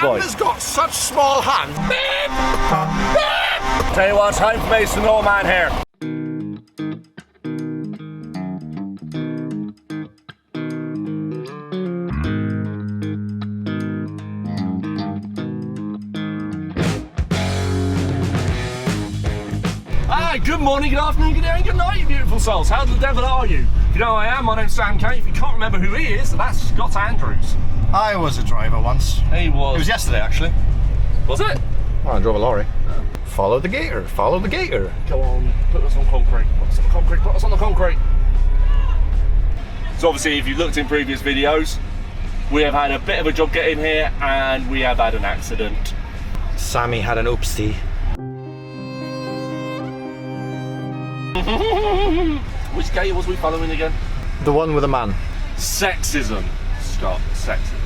Has got such small hands. Beep! Beep! Tell you what, time for Mason Norman here. Hi, good morning, good afternoon, good day, and good night, you beautiful souls. How the devil are you? If you know who I am, my name's SamK. If you can't remember who he is, that's Scott Andrews. I was a driver once. He was. It was yesterday, actually. Was it? Well, I drove a lorry. Oh. Follow the gator, follow the gator. Go on, put us on concrete, put us on the concrete, put us on the concrete. So obviously, if you looked in previous videos, we have had a bit of a job getting here, and we have had an accident. Sammy had an OOPSIE. Which gator was we following again? The one with the man. Sexism, Scott, sexism.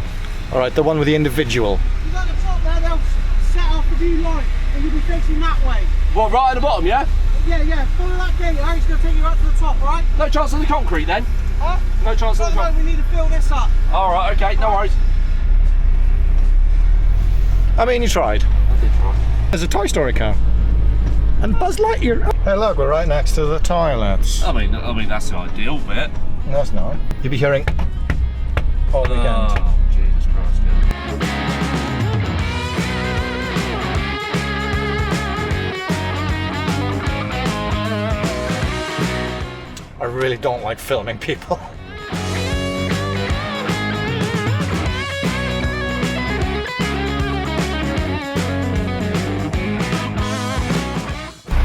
Alright, the one with the individual. You got the top there, they'll set off a new line and you'll be facing that way. What, right at the bottom, yeah? Yeah, follow that gate, Harry's going to take you right to the top, alright? No chance of the concrete then? Huh? No chance of the concrete? No, we need to fill this up. Alright, okay, no worries. I mean, you tried. I did try. There's a Toy Story car. And Buzz Lightyear. Hey look, we're right next to the toilets. I mean that's the ideal bit. No, it's not. You'll be hearing all weekend. Oh, Jesus Christ, yeah. I really don't like filming people.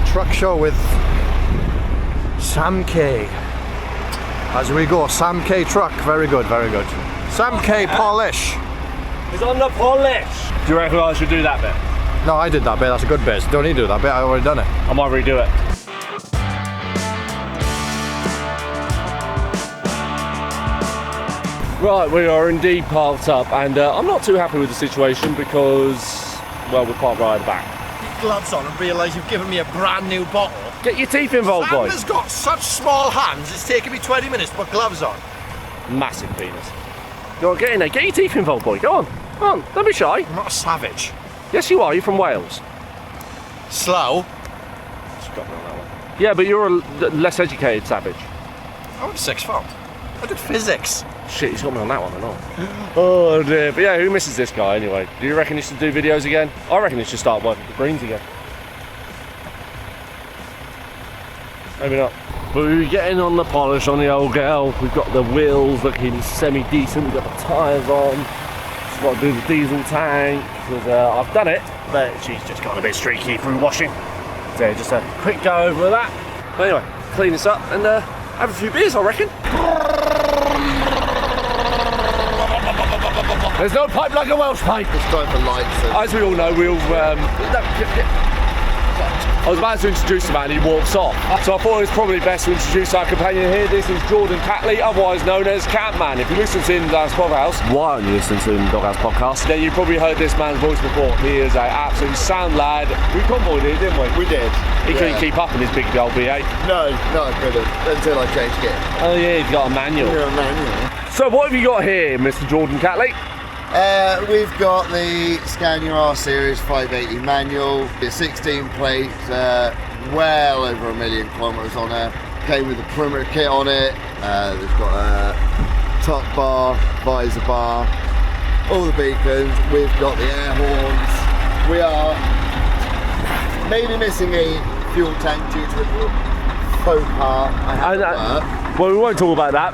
Truck show with SamK. As we go, SamK truck, very good, very good. SamK polish. He's on the polish. Do you reckon I should do that bit? No, I did that bit, that's a good bit. Don't need to do that bit, I already done it. I might redo it. Right, we are indeed parked up, and I'm not too happy with the situation because, well, we're parked right at the back. Gloves on and realise you've given me a brand new bottle. Get your teeth involved, boy. Sam has got such small hands, it's taken me 20 minutes to put gloves on. Massive penis. Go on, get in there. Get your teeth involved, boy. Go on. Come on, don't be shy. I'm not a savage. Yes, you are. You're from Wales. Slow? Yeah, but you're a less educated savage. I went to sixth form. I did physics. Shit, he's got me on that one or not. Oh dear. But yeah, who misses this guy anyway? Do you reckon he should do videos again? I reckon he should start working with the Greens again. Maybe not. But we're getting on the polish on the old girl. We've got the wheels looking semi-decent. We've got the tyres on. Just got to do the diesel tank. Because I've done it, but she's just got a bit streaky through washing. So just a quick go over that. But anyway, clean this up and have a few beers, I reckon. There's no pipe like a Welsh pipe. It's time for lights. As we all know, I was about to introduce the man, he walks off. So I thought it was probably best to introduce our companion here. This is Jordan Catley, otherwise known as Catman. If you listen to the Doghouse Podcast, why aren't you listening to the Doghouse Podcast? Then you probably heard this man's voice before. He is an absolute sound lad. We convoyed here, didn't we? We did. He couldn't keep up in his big old V8. No, I couldn't. Until I changed gear. Oh yeah, he's got a manual. Yeah, manual. So what have you got here, Mr. Jordan Catley? We've got the Scania R580 manual, the 16 plate, well over 1 million kilometres on it. Came with a perimeter kit on it. They've got a top bar, visor bar, all the beacons. We've got the air horns. We are maybe missing a fuel tank due to a faux pas. Well, we won't talk about that,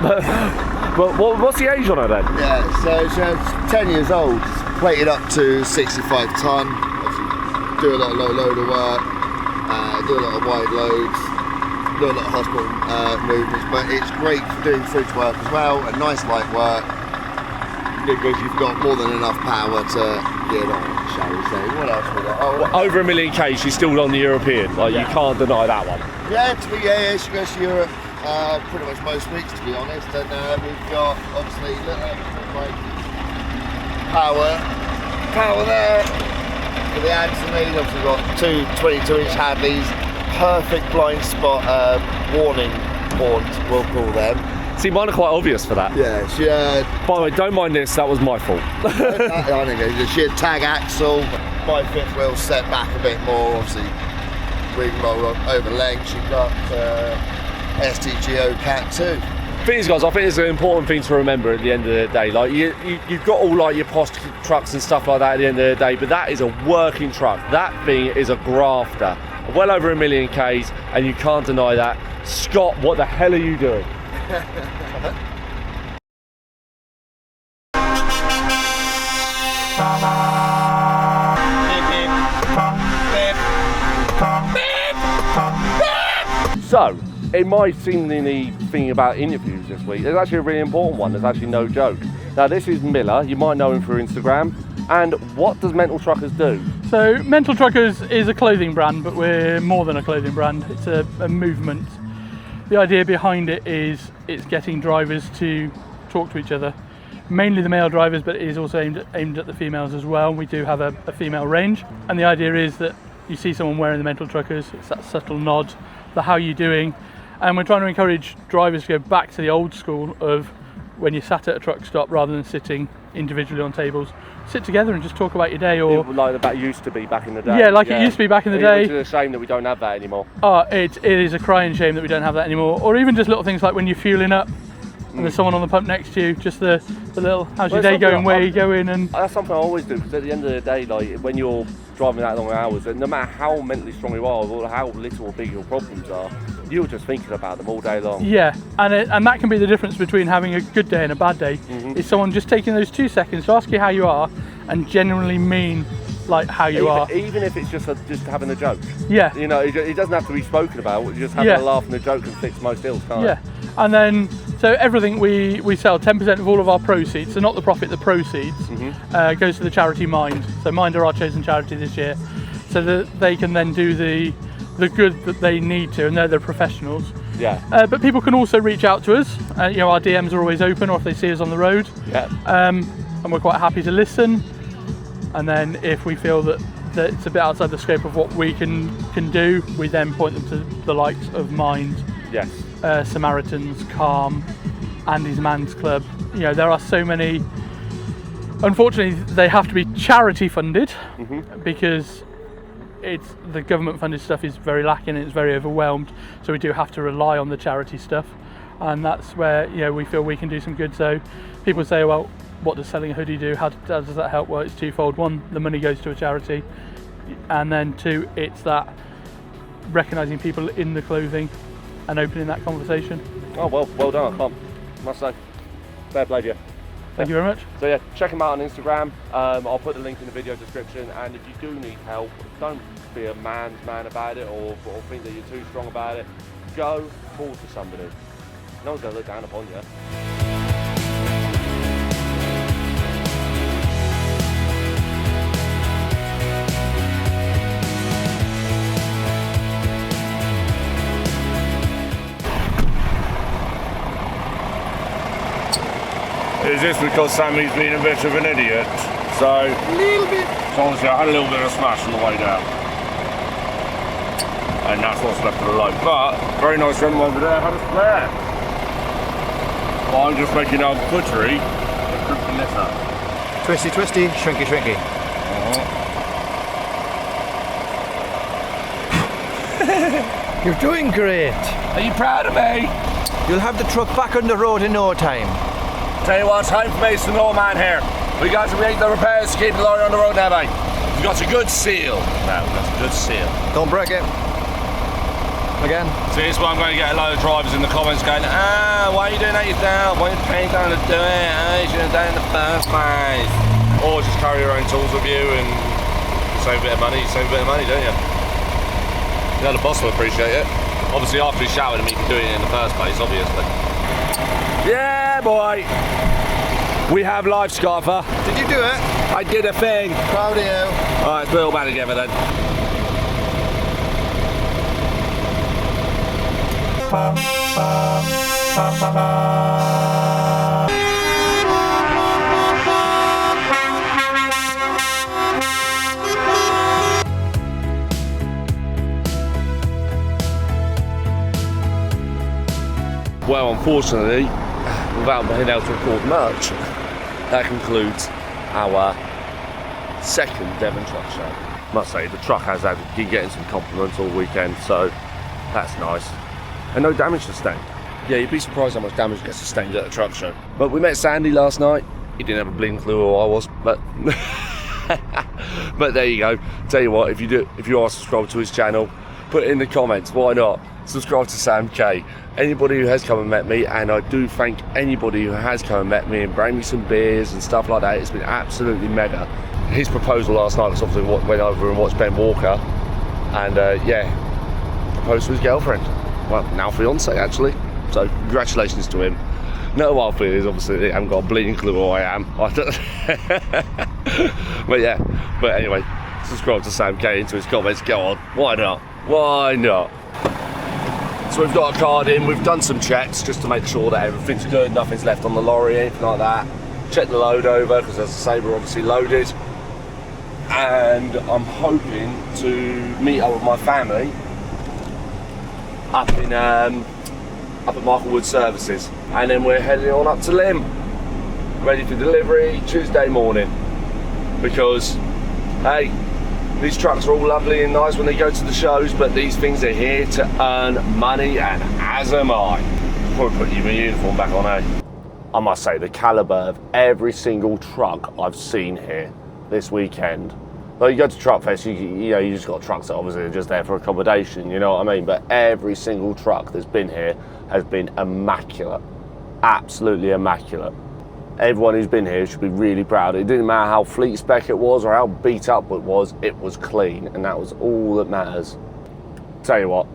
but what's the age on her then? Yeah, so she's 10 years old, plated up to 65 tonne. Do a lot of low loader work, do a lot of wide loads, do a lot of hospital movements, but it's great for doing fridge work as well, and nice light work, because you've got more than enough power to get on, shall we say. What else we got? Oh, well, over 1 million K, she's still on the European, like you can't deny that one. Yeah, she goes to Europe. Pretty much most weeks, to be honest, and we've got obviously like power there for the Anthony. Obviously we've got two 22-inch Hadleys, perfect blind spot warning horns, we'll call them. See, mine are quite obvious for that. Yeah, she By the way, don't mind this, that was my fault. I think she had tag axle. My fifth wheel set back a bit more, obviously. Rigmarole over length. She got STGO Cat 2. Things, guys, I think it's an important thing to remember at the end of the day. Like you've got all like your posh trucks and stuff like that at the end of the day, but that is a working truck. That thing is a grafter. Well over 1 million Ks, and you can't deny that. Scott, what the hell are you doing? So, it might seem the thing about interviews this week, there's actually a really important one, there's actually no joke. Now this is Miller, you might know him through Instagram, and what does Mental Truckers do? So Mental Truckers is a clothing brand, but we're more than a clothing brand, it's a movement. The idea behind it is it's getting drivers to talk to each other, mainly the male drivers, but it is also aimed at the females as well. We do have a female range, and the idea is that you see someone wearing the Mental Truckers, it's that subtle nod, the how you doing, and we're trying to encourage drivers to go back to the old school of when you sat at a truck stop rather than sitting individually on tables, sit together and just talk about your day. Or like that used to be back in the day. Yeah, like it used to be back in the day. Which is a shame that we don't have that anymore. It is a crying shame that we don't have that anymore. Or even just little things like when you're fueling up and there's someone on the pump next to you, just the little, how's your day going, where are you going? And that's something I always do, because at the end of the day, like when you're driving that long hours, and no matter how mentally strong you are, or how little or big your problems are, you're just thinking about them all day long. Yeah, and that can be the difference between having a good day and a bad day. Is someone just taking those 2 seconds to ask you how you are and genuinely mean like how you are. Even if it's just having a joke. Yeah. You know, it doesn't have to be spoken about, you just having a laugh and a joke can fix most ills, can't it? Yeah, and then, so everything we sell, 10% of all of our proceeds, so not the profit, the proceeds, goes to the charity Mind. So Mind are our chosen charity this year, so that they can then do the good that they need to, and they're the professionals. Yeah. But people can also reach out to us. You know, our DMs are always open, or if they see us on the road. Yeah. And we're quite happy to listen. And then if we feel that it's a bit outside the scope of what we can do, we then point them to the likes of Mind. Yes. Samaritans, Calm, Andy's Man's Club. You know, there are so many. Unfortunately, they have to be charity funded because the government funded stuff is very lacking and it's very overwhelmed. So we do have to rely on the charity stuff, and that's where we feel we can do some good. So people say, well, what does selling a hoodie do? How does that help? Well, it's twofold. One, the money goes to a charity, and then two, it's that recognising people in the clothing and opening that conversation. Oh, well done, I must say. Fair play to you. Thank you very much. So yeah, check them out on Instagram. I'll put the link in the video description, and if you do need help, don't be a man's man about it or think that you're too strong about it. Go talk to somebody. No one's going to look down upon you. Is this because Sammy's been a bit of an idiot? So, A little bit. So obviously I had a little bit of smash on the way down. And that's what's left of the load. But, very nice room over there had a flare. Well, I'm just making our buttery and cooking this up. Twisty, twisty, shrinky, shrinky. You're doing great. Are you proud of me? You'll have the truck back on the road in no time. Tell you what, time for Mason Norman here. We got to make the repairs to keep the lorry on the road now, mate. We've got a good seal. Now, we've got a good seal. Don't break it. Again. So this is why I'm going to get a load of drivers in the comments going, why are you doing that yourself? Why are you paying down to do it? You should have done it in the first place. Or just carry your own tools with you and save a bit of money. You save a bit of money, don't you? You know, the boss will appreciate it. Obviously, after he shouted at me for doing it in the first place, obviously. Yeah, boy. We have live, Scarfer. Did you do it? I did a thing. Proud of you. All right, let's put it all back together then. Well, unfortunately, without being able to record much, that concludes our second Devon Truck Show. Must say, the truck has been getting some compliments all weekend, so that's nice. And no damage sustained. Yeah, you'd be surprised how much damage gets sustained at a truck show. But we met Sandy last night. He didn't have a blinking clue who I was, but but there you go. Tell you what, if you are subscribed to his channel, put it in the comments. Why not? Subscribe to SamK. Anybody who has come and met me, and I do thank anybody who has come and met me and bring me some beers and stuff like that. It's been absolutely mega. His proposal last night was obviously went over and watched Ben Walker, and yeah, proposed to his girlfriend. Well, now fiance actually. So congratulations to him. No wild feelings, obviously. I haven't got a bleeding clue who I am. But yeah. But anyway, subscribe to SamK into his comments. Go on. Why not? Why not? So we've got a card in. We've done some checks just to make sure that everything's good. Nothing's left on the lorry, anything like that. Check the load over because, as I say, we're obviously loaded. And I'm hoping to meet up with my family up at Michael Wood Services, and then we're heading on up to Lymm, ready for delivery Tuesday morning. Because hey, these trucks are all lovely and nice when they go to the shows, but these things are here to earn money, and as am I. Probably put your uniform back on, eh? I must say, the calibre of every single truck I've seen here this weekend. Like, you go to Truck Fest, you know, you just got trucks that obviously are just there for accommodation, you know what I mean? But every single truck that's been here has been immaculate, absolutely immaculate. Everyone who's been here should be really proud. It didn't matter how fleet spec it was or how beat up it was clean, and that was all that matters. Tell you what,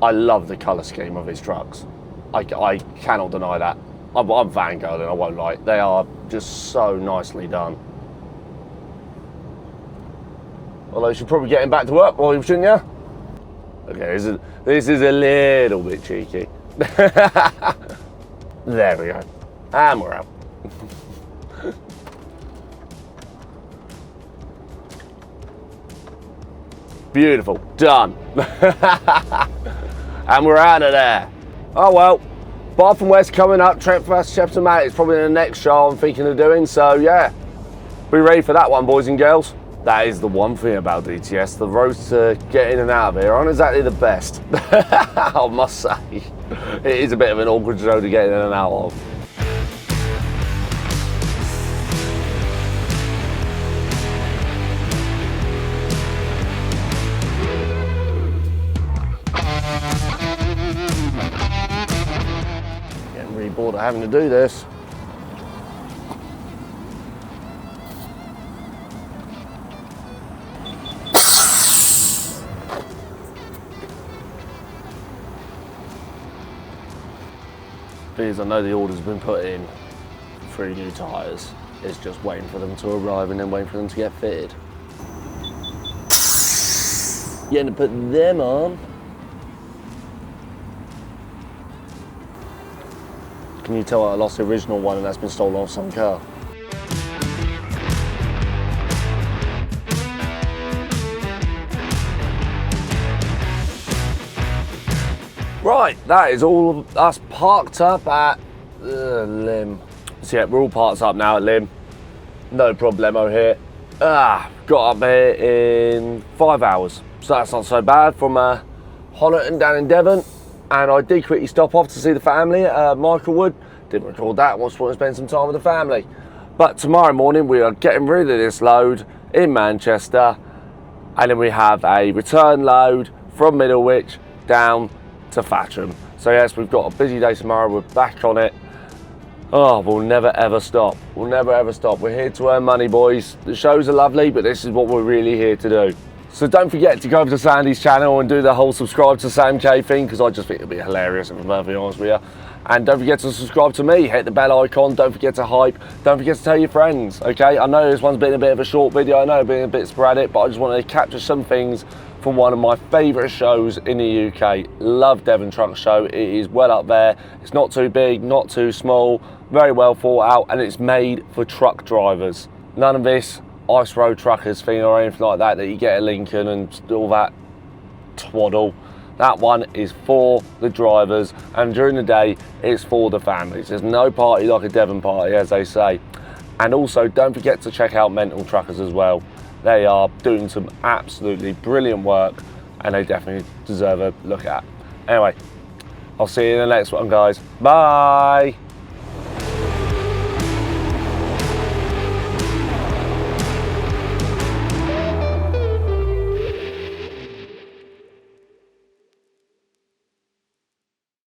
I love the colour scheme of his trucks. I cannot deny that. I'm fangirling, I won't lie. They are just so nicely done. Although you should probably get him back to work, boy, shouldn't you? Okay, this is a little bit cheeky. There we go. And we're out. Beautiful. Done. And we're out of there. Oh well. Bath and West coming up. Trent Fast, Shepton Mate. It's probably the next show I'm thinking of doing. So yeah, be ready for that one, boys and girls. That is the one thing about DTS. The roads to get in and out of here aren't exactly the best. I must say. It is a bit of an awkward road to get in and out of. Getting really bored of having to do this. Because I know the order's been put in for 3 new tyres. It's just waiting for them to arrive and then waiting for them to get fitted. You had to put them on. Can you tell I lost the original one and that's been stolen off some car? Right, that is all of us parked up at Lymm. So yeah, we're all parked up now at Lymm. No problemo here. Got up here in 5 hours. So that's not so bad from Honiton down in Devon. And I did quickly stop off to see the family at Michael Wood. Didn't record that, just wanted to spend some time with the family. But tomorrow morning we are getting rid of this load in Manchester. And then we have a return load from Middlewich down to Fatcham. So yes, we've got a busy day tomorrow. We're back on it. Oh, we'll never ever stop. We'll never ever stop. We're here to earn money, boys. The shows are lovely, but this is what we're really here to do. So don't forget to go over to Sandy's channel and do the whole subscribe to SamK thing, because I just think it'll be hilarious, if I'm perfectly honest with you. And don't forget to subscribe to me, hit the bell icon, don't forget to hype, don't forget to tell your friends, okay? I know this one's been a bit of a short video, I know it's been a bit sporadic, but I just wanted to capture some things from one of my favourite shows in the UK. Love Devon Truck Show. It is well up there. It's not too big, not too small, very well thought out, and it's made for truck drivers. None of this ice road truckers thing or anything like that that you get at Lincoln and all that twaddle. That one is for the drivers, and during the day it's for the families. There's no party like a Devon party, as they say. And also don't forget to check out Mental Truckers as well. They are doing some absolutely brilliant work, and they definitely deserve a look at. Anyway, I'll see you in the next one, guys. Bye.